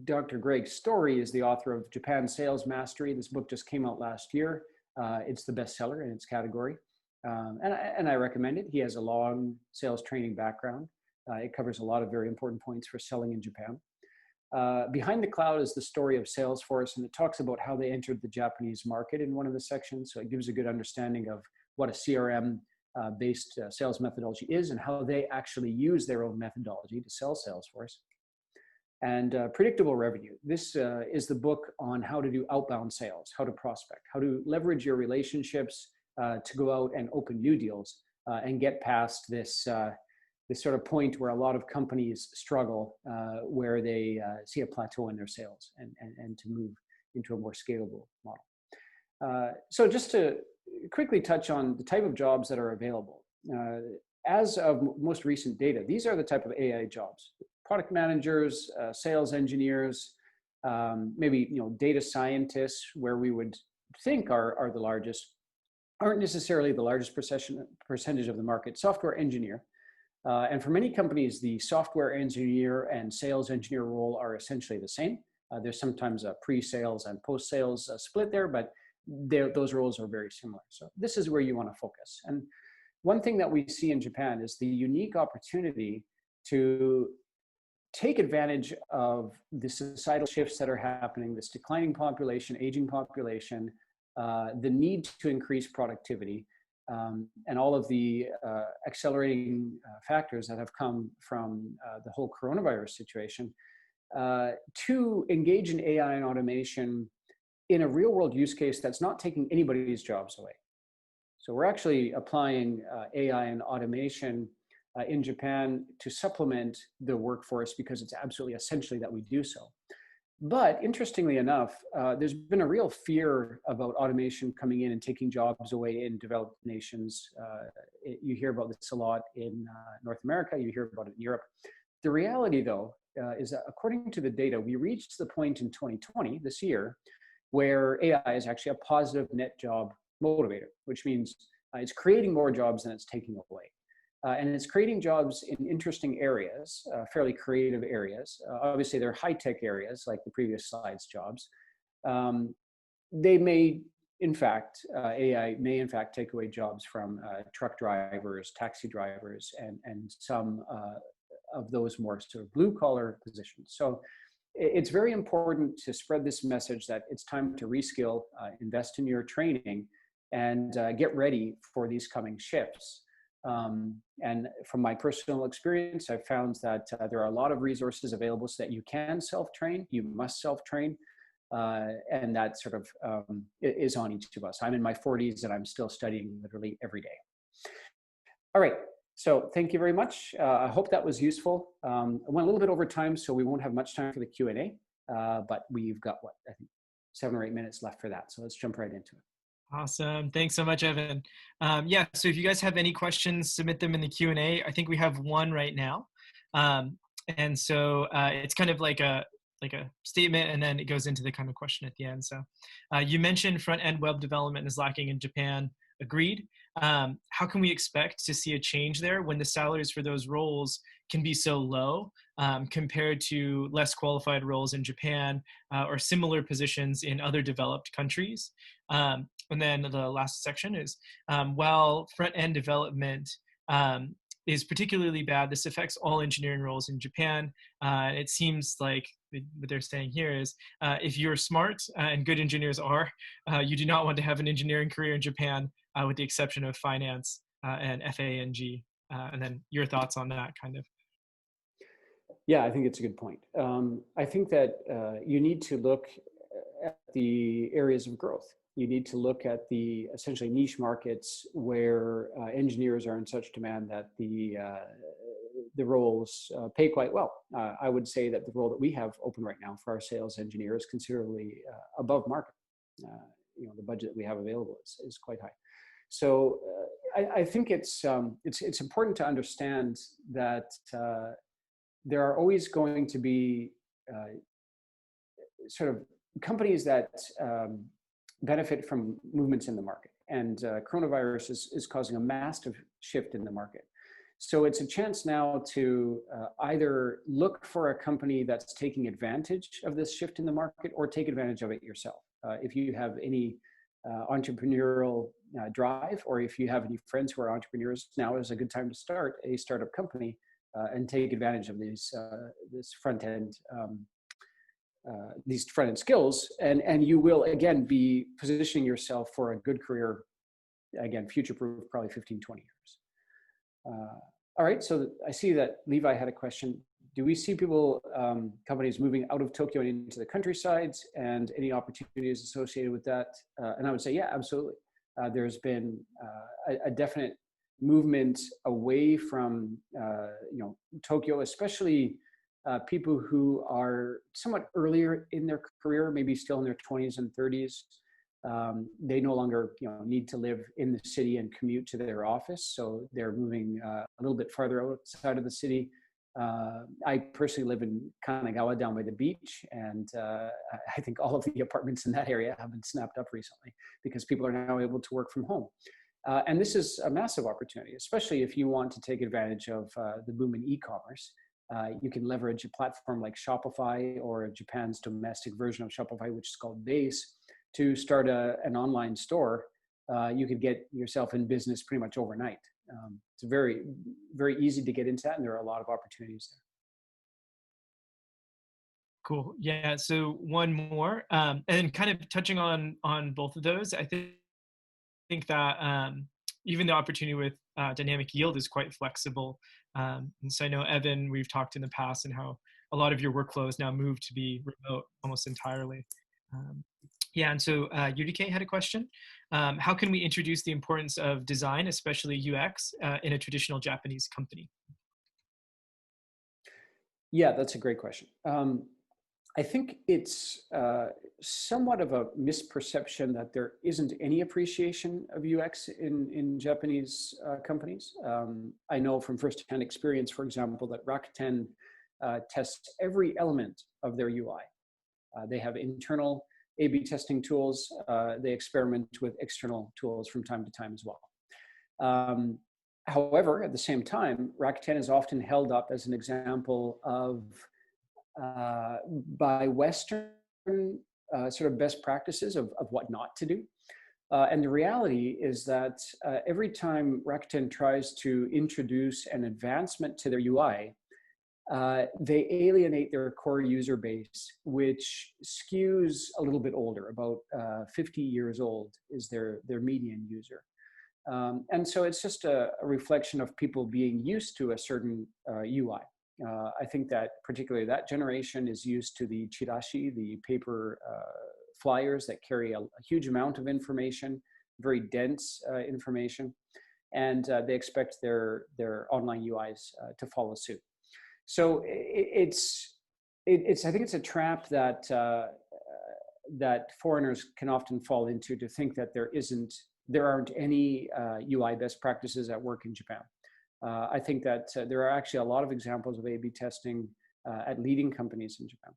Dr. Greg Story is the author of Japan Sales Mastery. This book just came out last year. It's the bestseller in its category. And I recommend it. He has a long sales training background. It covers a lot of very important points for selling in Japan. Behind the Cloud is the story of Salesforce, and it talks about how they entered the Japanese market in one of the sections. So it gives a good understanding of what a CRM based sales methodology is and how they actually use their own methodology to sell Salesforce. And Predictable Revenue. This is the book on how to do outbound sales, how to prospect, how to leverage your relationships to go out and open new deals and get past this sort of point where a lot of companies struggle, where they see a plateau in their sales and to move into a more scalable model. So just to quickly touch on the type of jobs that are available. As of most recent data, these are the type of AI jobs: product managers, sales engineers, maybe data scientists, where we would think are the largest, aren't necessarily the largest percentage of the market. Software engineer, and for many companies, the software engineer and sales engineer role are essentially the same. There's sometimes a pre-sales and post-sales split there, but those roles are very similar. So this is where you want to focus. And one thing that we see in Japan is the unique opportunity to take advantage of the societal shifts that are happening, this declining population, aging population, the need to increase productivity, and all of the accelerating factors that have come from the whole coronavirus situation, to engage in AI and automation in a real world use case that's not taking anybody's jobs away. So we're actually applying AI and automation in Japan to supplement the workforce because it's absolutely essential that we do so. But interestingly enough, there's been a real fear about automation coming in and taking jobs away in developed nations. You hear about this a lot in North America, you hear about it in Europe. The reality though, is that according to the data, we reached the point in 2020, this year, where AI is actually a positive net job motivator, which means it's creating more jobs than it's taking away. And it's creating jobs in interesting areas, fairly creative areas. Obviously, they're high-tech areas, like the previous slide's jobs. They may, in fact, AI may in fact take away jobs from truck drivers, taxi drivers, and some of those more sort of blue-collar positions. So it's very important to spread this message that it's time to reskill, invest in your training, and get ready for these coming shifts. And from my personal experience, I've found that there are a lot of resources available so that you can self-train, you must self-train, and that sort of is on each of us. I'm in my 40s and I'm still studying literally every day. All right, so thank you very much. I hope that was useful. I went a little bit over time, so we won't have much time for the Q&A, but we've got, what, I think 7 or 8 minutes left for that. So let's jump right into it. Awesome. Thanks so much, Evan. Yeah, so if you guys have any questions, submit them in the Q&A. I think we have one right now. Um, and so it's kind of like a statement, and then it goes into the kind of question at the end. So you mentioned front-end web development is lacking in Japan. Agreed. How can we expect to see a change there when the salaries for those roles can be so low compared to less qualified roles in Japan or similar positions in other developed countries? And then the last section is, while front-end development is particularly bad, this affects all engineering roles in Japan. It seems like what they're saying here is, if you're smart and good engineers are, you do not want to have an engineering career in Japan, with the exception of finance and FA&G. And then your thoughts on that kind of. Yeah, I think it's a good point. I think that you need to look at the areas of growth. You need to look at the essentially niche markets where engineers are in such demand that the roles pay quite well. I would say that the role that we have open right now for our sales engineer is considerably above market. The budget that we have available is quite high. So I think it's important to understand that there are always going to be sort of companies that benefit from movements in the market. And coronavirus is causing a massive shift in the market. So it's a chance now to either look for a company that's taking advantage of this shift in the market or take advantage of it yourself. If you have any entrepreneurial drive, or if you have any friends who are entrepreneurs, now is a good time to start a startup company and take advantage of these these front-end skills, and you will again be positioning yourself for a good career, again future-proof, probably 15, 20 years. All right, so I see that Levi had a question. Do we see people, companies moving out of Tokyo and into the countryside, and any opportunities associated with that? And I would say, yeah, absolutely. There's been a definite movement away from Tokyo, especially people who are somewhat earlier in their career, maybe still in their 20s and 30s. They no longer need to live in the city and commute to their office, so they're moving a little bit farther outside of the city. I personally live in Kanagawa down by the beach, and I think all of the apartments in that area have been snapped up recently because people are now able to work from home. And this is a massive opportunity, especially if you want to take advantage of the boom in e-commerce. You can leverage a platform like Shopify or Japan's domestic version of Shopify, which is called Base, to start an online store. You could get yourself in business pretty much overnight. It's very, very easy to get into that, and there are a lot of opportunities there. Cool. Yeah. So one more, and kind of touching on both of those, I think that even the opportunity with dynamic yield is quite flexible. And so I know, Evan, we've talked in the past and how a lot of your workflows now move to be remote almost entirely. Yeah, and so UDK had a question. How can we introduce the importance of design, especially UX, in a traditional Japanese company? Yeah, that's a great question. I think it's somewhat of a misperception that there isn't any appreciation of UX in Japanese companies. I know from firsthand experience, for example, that Rakuten tests every element of their UI. They have internal A/B testing tools. They experiment with external tools from time to time as well. However, at the same time, Rakuten is often held up as an example of by Western sort of best practices of what not to do. And the reality is that every time Rakuten tries to introduce an advancement to their UI, they alienate their core user base, which skews a little bit older. About 50 years old is their median user. And so it's just a reflection of people being used to a certain UI. I think that particularly that generation is used to the chirashi, the paper flyers that carry a huge amount of information, very dense information, and they expect their online UIs to follow suit. So I think it's a trap that that foreigners can often fall into, to think that there aren't any UI best practices at work in Japan. I think that there are actually a lot of examples of A/B testing at leading companies in Japan.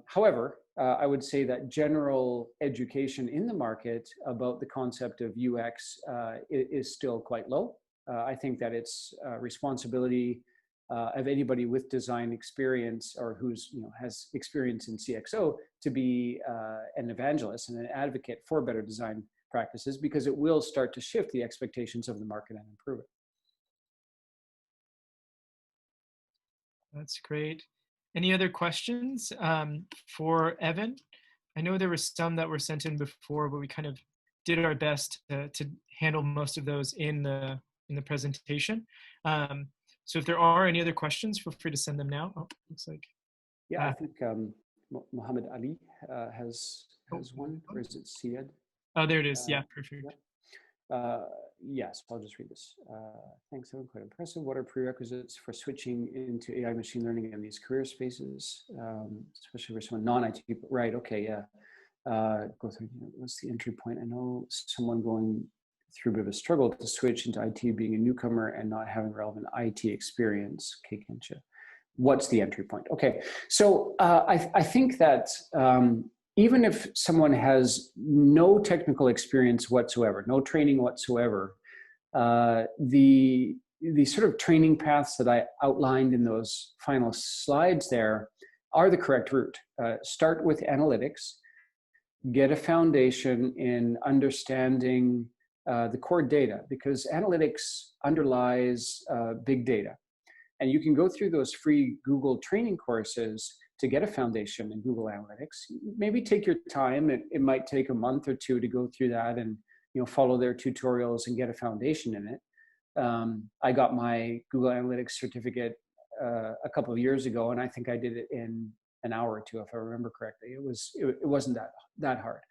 However, I would say that general education in the market about the concept of UX is still quite low. I think that it's responsibility of anybody with design experience, or who's has experience in CXO, to be an evangelist and an advocate for better design practices, because it will start to shift the expectations of the market and improve it. That's great. Any other questions for Evan? I know there were some that were sent in before, but we kind of did our best to handle most of those in the presentation. So if there are any other questions, feel free to send them now. Oh, looks like. Yeah, I think Muhammad Ali has one, or is it Syed? Oh, there it is. Yeah, perfect. Yeah. Yes, I'll just read this. Thanks, Evan. Quite impressive. What are prerequisites for switching into AI machine learning in these career spaces, especially for someone non-IT? Right. Okay. Yeah. Go through. What's the entry point? I know someone going through a bit of a struggle to switch into IT, being a newcomer and not having relevant IT experience. What's the entry point? Okay. So I think that even if someone has no technical experience whatsoever, no training whatsoever, the sort of training paths that I outlined in those final slides there are the correct route. Start with analytics, get a foundation in understanding the core data, because analytics underlies big data. And you can go through those free Google training courses to get a foundation in Google Analytics. Maybe take your time. It might take a month or two to go through that and follow their tutorials and get a foundation in it. I got my Google Analytics certificate a couple of years ago, and I think I did it in an hour or two, if I remember correctly. It wasn't that hard.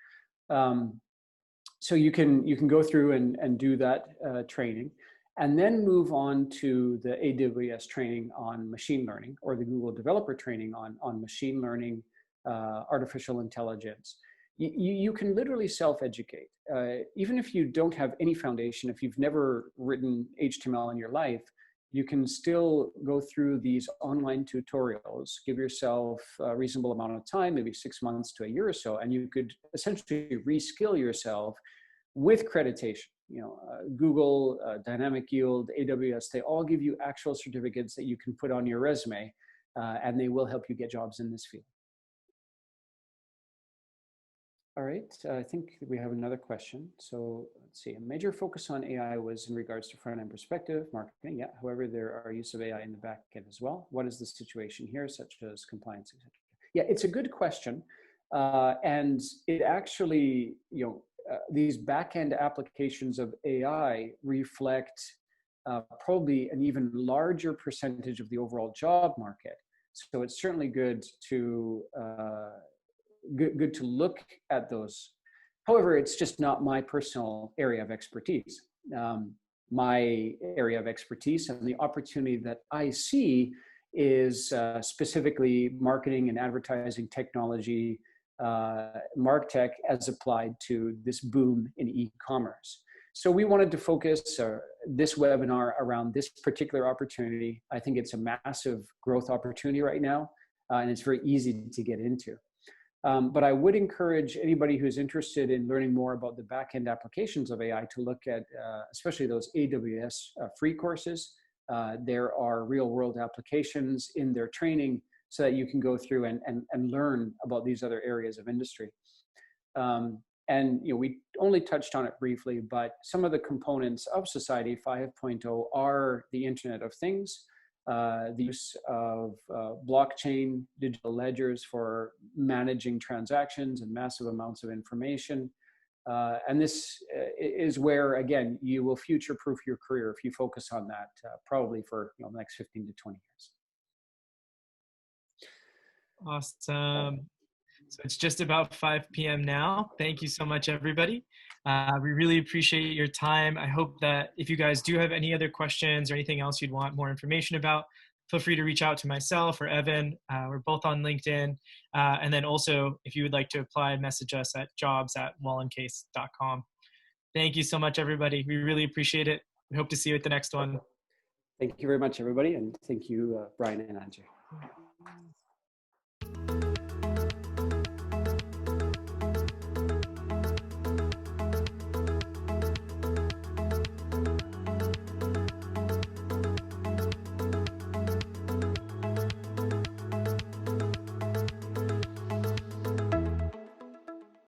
So you can go through and do that training, and then move on to the AWS training on machine learning, or the Google developer training on machine learning, artificial intelligence. You can literally self-educate. Even if you don't have any foundation, if you've never written HTML in your life, you can still go through these online tutorials, give yourself a reasonable amount of time, maybe 6 months to a year or so, and you could essentially reskill yourself with accreditation. Google, Dynamic Yield, AWS, they all give you actual certificates that you can put on your resume, and they will help you get jobs in this field. All right, I think we have another question. So let's see, a major focus on AI was in regards to front-end perspective, marketing. Yeah, however, there are use of AI in the back end as well. What is the situation here, such as compliance, etc.? Yeah, it's a good question. And it actually, these back-end applications of AI reflect probably an even larger percentage of the overall job market. So it's certainly good to look at those. However, it's just not my personal area of expertise. My area of expertise and the opportunity that I see is specifically marketing and advertising technology, MarTech, as applied to this boom in e-commerce. So we wanted to focus this webinar around this particular opportunity. I think it's a massive growth opportunity right now, and it's very easy to get into. But I would encourage anybody who's interested in learning more about the back-end applications of AI to look at especially those AWS free courses. There are real-world applications in their training so that you can go through and learn about these other areas of industry. And we only touched on it briefly, but some of the components of Society 5.0 are the Internet of Things, the use of blockchain, digital ledgers for managing transactions and massive amounts of information. And this is where, again, you will future-proof your career if you focus on that, probably for the next 15 to 20 years. Awesome. So it's just about 5 p.m. now. Thank you so much, everybody. We really appreciate your time. I hope that if you guys do have any other questions or anything else you'd want more information about, feel free to reach out to myself or Evan. We're both on LinkedIn. And then also, if you would like to apply, message us at jobs@wahllandcase.com. Thank you so much, everybody. We really appreciate it. We hope to see you at the next one. Thank you very much, everybody. And thank you, Brian and Andrew.